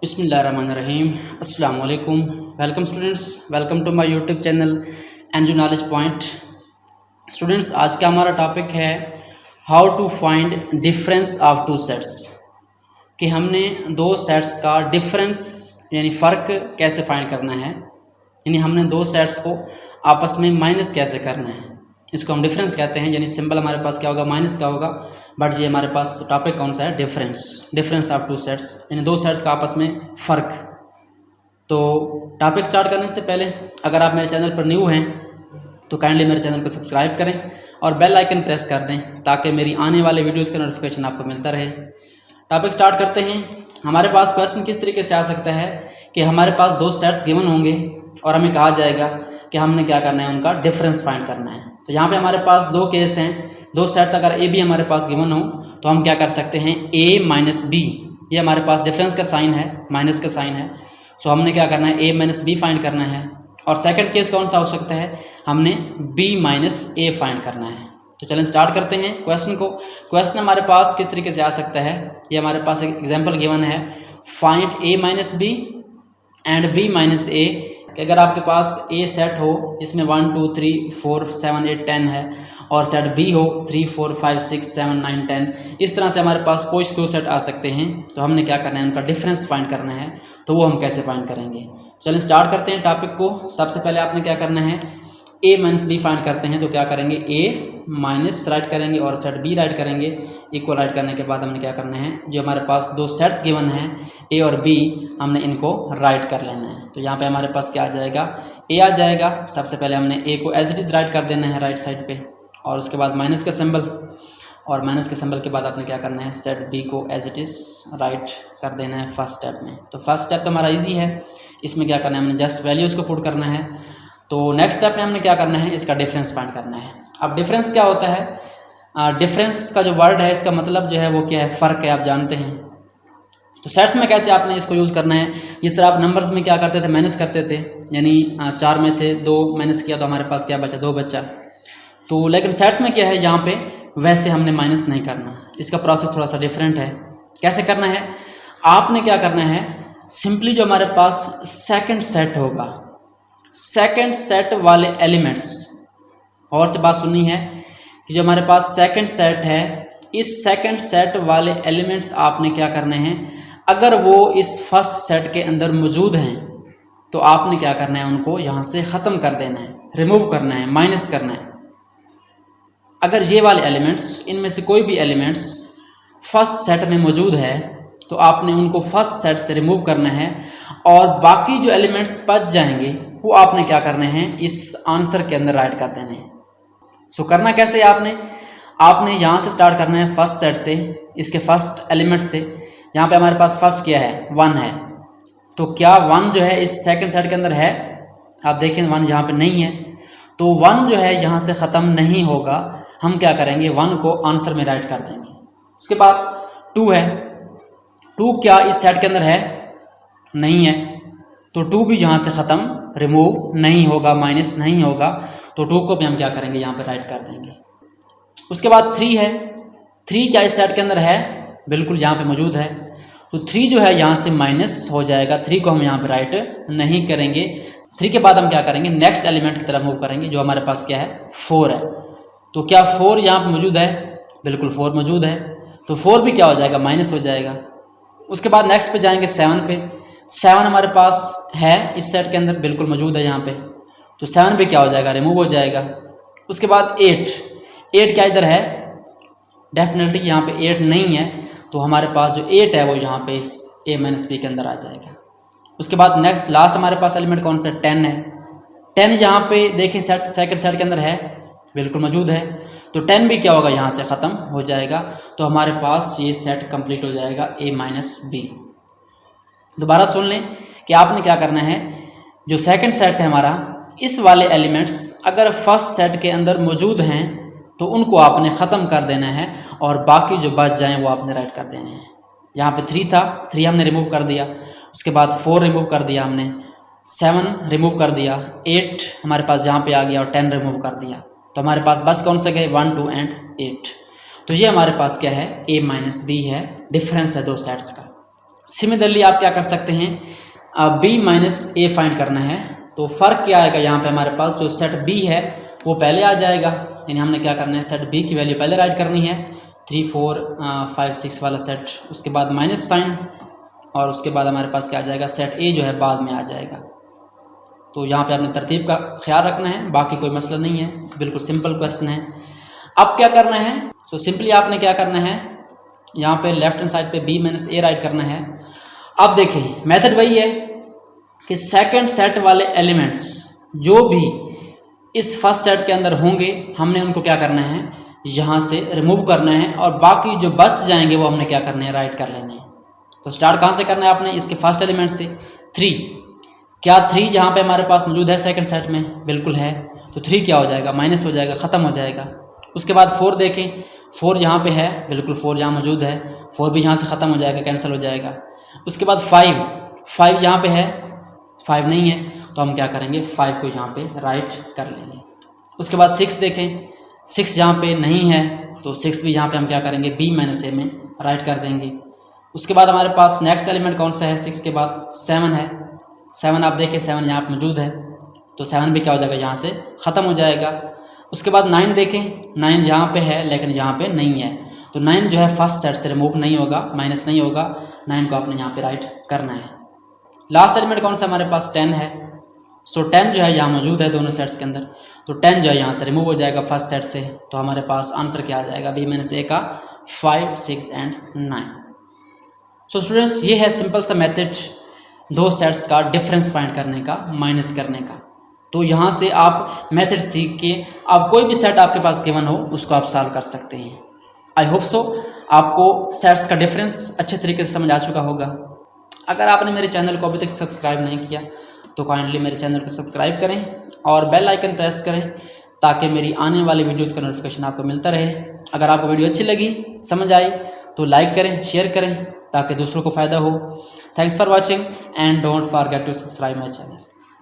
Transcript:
बिस्मिल्लाहिर्रहमानिर्रहीम। अस्सलाम वालेकुम। Welcome students, welcome to my YouTube channel एनजू नॉलेज पॉइंट। स्टूडेंट्स, आज का हमारा टॉपिक है how to find difference of two sets, कि हमने दो सेट्स का डिफरेंस यानी फ़र्क कैसे फाइंड करना है, यानी हमने दो सेट्स को आपस में माइनस कैसे करना है। इसको हम डिफरेंस कहते हैं, यानी सिंबल हमारे पास क्या होगा, माइनस का होगा। बट ये हमारे पास टॉपिक कौन सा है, डिफरेंस ऑफ टू सेट्स, यानी दो सेट्स का आपस में फ़र्क। तो टॉपिक स्टार्ट करने से पहले अगर आप मेरे चैनल पर न्यू हैं तो काइंडली मेरे चैनल को सब्सक्राइब करें और बेल आइकन प्रेस कर दें ताकि मेरी आने वाले वीडियोज़ का नोटिफिकेशन आपको मिलता रहे। टॉपिक स्टार्ट करते हैं। हमारे पास क्वेश्चन किस तरीके से आ सकता है कि हमारे पास दो सेट्स गिवन होंगे और हमें कहा जाएगा कि हमने क्या करना है, उनका डिफरेंस फाइंड करना है। तो यहाँ पे हमारे पास दो केस हैं, दो सेट्स अगर ए बी हमारे पास गिवन हो तो हम क्या कर सकते हैं, ए माइनस बी, ये हमारे पास डिफरेंस का साइन है, माइनस का साइन है। सो हमने क्या करना है, ए माइनस बी फाइंड करना है। और सेकंड केस कौन सा हो सकता है, हमने बी माइनस ए फाइंड करना है। तो चलें स्टार्ट करते हैं क्वेश्चन को। क्वेश्चन हमारे पास किस तरीके से आ सकता है, ये हमारे पास एक एग्जाम्पल गिवन है, find A minus B and B minus A. अगर आपके पास ए सेट हो जिसमें 1 2 3 4 7 8 10 है और सेट बी हो 3 4 5 6 7 9 10, इस तरह से हमारे पास कोई दो सेट आ सकते हैं। तो हमने क्या करना है, उनका डिफरेंस फाइंड करना है। तो वो हम कैसे फाइंड करेंगे, चलिए स्टार्ट करते हैं टॉपिक को। सबसे पहले आपने क्या करना है, ए माइनस बी फाइंड करते हैं। तो क्या करेंगे, ए माइनस राइट करेंगे और सेट बी राइट करेंगे। इक्वल राइट करने के बाद हमने क्या करना है, जो हमारे पास दो सेट्स गिवन हैं ए और बी, हमने इनको राइट कर लेना है। तो यहाँ पे हमारे पास क्या आ जाएगा, ए आ जाएगा। सबसे पहले हमने ए को एज इट इज़ राइट कर देना है राइट साइड पे, और उसके बाद माइनस का सिंबल, और माइनस के सिंबल के बाद आपने क्या करना है, सेट बी को एज इट इज़ राइट कर देना है फर्स्ट स्टेप में। तो फर्स्ट स्टेप तो हमारा ईजी है, इसमें क्या करना है, हमने जस्ट वैल्यूज़ को पुट करना है। तो नेक्स्ट स्टेप में हमने क्या करना है, इसका डिफरेंस फाइंड करना है। अब डिफरेंस क्या होता है, डिफरेंस का जो वर्ड है इसका मतलब जो है वो क्या है, फ़र्क है, आप जानते हैं। तो सेट्स में कैसे आपने इसको यूज़ करना है, जिस तरह आप नंबर्स में क्या करते थे, माइनस करते थे, यानी 4 में से 2 माइनस किया तो हमारे पास क्या बचा, 2 बचा। तो लेकिन सेट्स में क्या है, यहाँ पे वैसे हमने माइनस नहीं करना, इसका प्रोसेस थोड़ा सा डिफरेंट है। कैसे करना है, आपने क्या करना है, सिंपली जो हमारे पास सेकंड सेट होगा, सेकंड सेट वाले एलिमेंट्स, और से बात सुननी है कि जो हमारे पास सेकंड सेट है, इस सेकंड सेट वाले एलिमेंट्स आपने क्या करने हैं, अगर वो इस फर्स्ट सेट के अंदर मौजूद हैं तो आपने क्या करना है, उनको यहाँ से ख़त्म कर देना है, रिमूव करना है, माइनस करना है। अगर ये वाले एलिमेंट्स, इनमें से कोई भी एलिमेंट्स फर्स्ट सेट में मौजूद है तो आपने उनको फर्स्ट सेट से रिमूव करना है, और बाकी जो एलिमेंट्स बच जाएंगे वो आपने क्या करने हैं, इस आंसर के अंदर राइट कर देने हैं। सो करना कैसे है, आपने यहाँ से स्टार्ट करना है फर्स्ट सेट से, इसके फर्स्ट एलिमेंट से। यहाँ पे हमारे पास फर्स्ट क्या है, 1 है। तो क्या 1 जो है इस सेकंड सेट के अंदर है, आप देखें 1 यहाँ पे नहीं है। तो 1 जो है यहाँ से ख़त्म नहीं होगा, हम क्या करेंगे, 1 को आंसर में राइट कर देंगे। उसके बाद 2 है, 2 क्या इस सेट के अंदर है, नहीं है। तो 2 भी यहाँ से ख़त्म, रिमूव नहीं होगा, माइनस नहीं होगा। तो 2 को भी हम क्या करेंगे, यहाँ पे राइट कर देंगे। उसके बाद 3 है, 3 क्या इस सेट के अंदर है, बिल्कुल यहाँ पे मौजूद है। तो 3 जो है यहाँ से माइनस हो जाएगा, 3 को हम यहाँ पे राइट नहीं करेंगे। 3 के बाद हम क्या करेंगे, नेक्स्ट एलिमेंट की तरफ मूव करेंगे, जो हमारे पास क्या है, 4 है। तो क्या 4 यहाँ पे मौजूद है, बिल्कुल 4 मौजूद है। तो 4 भी क्या हो जाएगा, माइनस हो जाएगा। उसके बाद नेक्स्ट पे जाएंगे 7 पे, 7 हमारे पास है इस सेट के अंदर, बिल्कुल मौजूद है यहाँ पे। तो 7 भी क्या हो जाएगा, रिमूव हो जाएगा। उसके बाद 8 क्या इधर है, डेफिनेटली यहाँ पे 8 नहीं है। तो हमारे पास जो 8 है वो यहाँ पे इस ए माइनस बी के अंदर आ जाएगा। उसके बाद नेक्स्ट लास्ट हमारे पास एलिमेंट कौन सा, 10 है। 10 यहाँ पे देखें सेकंड सेट के अंदर है, बिल्कुल मौजूद है। तो 10 भी क्या होगा, यहाँ से ख़त्म हो जाएगा। तो हमारे पास ये सेट कंप्लीट हो जाएगा, ए माइनस बी। दोबारा सुन लें कि आपने क्या करना है, जो सेकंड सेट है हमारा, इस वाले एलिमेंट्स अगर फर्स्ट सेट के अंदर मौजूद हैं तो उनको आपने ख़त्म कर देना है, और बाकी जो बच जाएं वो आपने राइट कर देने हैं। यहाँ पे 3 था, 3 हमने रिमूव कर दिया। उसके बाद 4 रिमूव कर दिया हमने, 7 रिमूव कर दिया, 8 हमारे पास यहाँ पे आ गया, और 10 रिमूव कर दिया। तो हमारे पास बस कौन से गए, 1 2 एंड 8। तो ये हमारे पास क्या है, ए माइनस बी है, डिफरेंस है दो सेट्स का। सिमिलरली आप क्या कर सकते हैं, बी माइनस ए फाइंड करना है। तो फ़र्क क्या आएगा यहाँ पे हमारे पास, जो सेट बी है वो पहले आ जाएगा, यानी हमने क्या करना है, सेट बी की वैल्यू पहले राइट करनी है, 3 4 5 6 वाला सेट, उसके बाद माइनस साइन, और उसके बाद हमारे पास क्या आ जाएगा, सेट ए जो है बाद में आ जाएगा। तो यहाँ पे आपने तरतीब का ख्याल रखना है, बाकी कोई मसला नहीं है, बिल्कुल सिंपल क्वेश्चन है। अब क्या करना है, सो सिंपली आपने क्या करना है, यहाँ पे लेफ्ट हैंड साइड पे बी माइनस ए राइट करना है। अब देखें मेथड वही है कि सेकंड सेट वाले एलिमेंट्स जो भी इस फर्स्ट सेट के अंदर होंगे हमने उनको क्या करना है, यहाँ से रिमूव करना है, और बाकी जो बच जाएंगे वो हमने क्या करना है, राइट कर लेने हैं। तो स्टार्ट कहाँ से करना है आपने, इसके फर्स्ट एलिमेंट से 3। क्या 3 यहाँ पे हमारे पास मौजूद है सेकंड सेट में, बिल्कुल है, तो 3 क्या हो जाएगा, माइनस हो जाएगा, ख़त्म हो जाएगा। उसके बाद 4 देखें, 4 यहाँ पे है, बिल्कुल 4 यहाँ मौजूद है, 4 भी यहाँ से ख़त्म हो जाएगा, कैंसिल हो जाएगा। उसके बाद 5 यहाँ पे है, 5 नहीं है, तो हम क्या करेंगे, 5 को यहाँ पे राइट कर लेंगे। उसके बाद 6 देखें, 6 यहाँ पे नहीं है, तो 6 भी यहाँ पे हम क्या करेंगे, बी माइनस ए में राइट कर देंगे। उसके बाद हमारे पास नेक्स्ट एलिमेंट कौन सा है, 6 के बाद 7 है, 7 आप देखें 7 यहाँ पे मौजूद है, तो 7 भी क्या हो जाएगा, यहाँ से ख़त्म हो जाएगा। उसके बाद 9 देखें, 9 यहाँ पे है लेकिन यहाँ पे नहीं है, तो 9 जो है फर्स्ट सेट से रिमूव नहीं होगा, माइनस नहीं होगा, 9 को आपने यहाँ पे राइट करना है। लास्ट एलिमेंट कौन सा हमारे पास, 10 है, सो 10 जो है यहाँ मौजूद है दोनों सेट्स के अंदर, तो 10 जो है यहाँ से रिमूव हो जाएगा फर्स्ट सेट से, तो हमारे पास आंसर क्या आ जाएगा, बी माइनस ए का 5 6 एंड 9। सो स्टूडेंट्स ये है सिंपल सा मेथड दो सेट्स का डिफरेंस फाइंड करने का, माइनस करने का। तो यहाँ से आप मेथड सीख के आप कोई भी सेट आपके पास गिवन हो उसको आप सॉल्व कर सकते हैं। आई होप सो आपको सेट्स का डिफरेंस अच्छे तरीके से समझ आ चुका होगा। अगर आपने मेरे चैनल को अभी तक सब्सक्राइब नहीं किया तो काइंडली मेरे चैनल को सब्सक्राइब करें और बेल आइकन प्रेस करें ताकि मेरी आने वाली वीडियोस का नोटिफिकेशन आपको मिलता रहे। अगर आपको वीडियो अच्छी लगी, समझ आई तो लाइक करें, शेयर करें ताकि दूसरों को फ़ायदा हो। Thanks for watching and don't forget to subscribe my channel.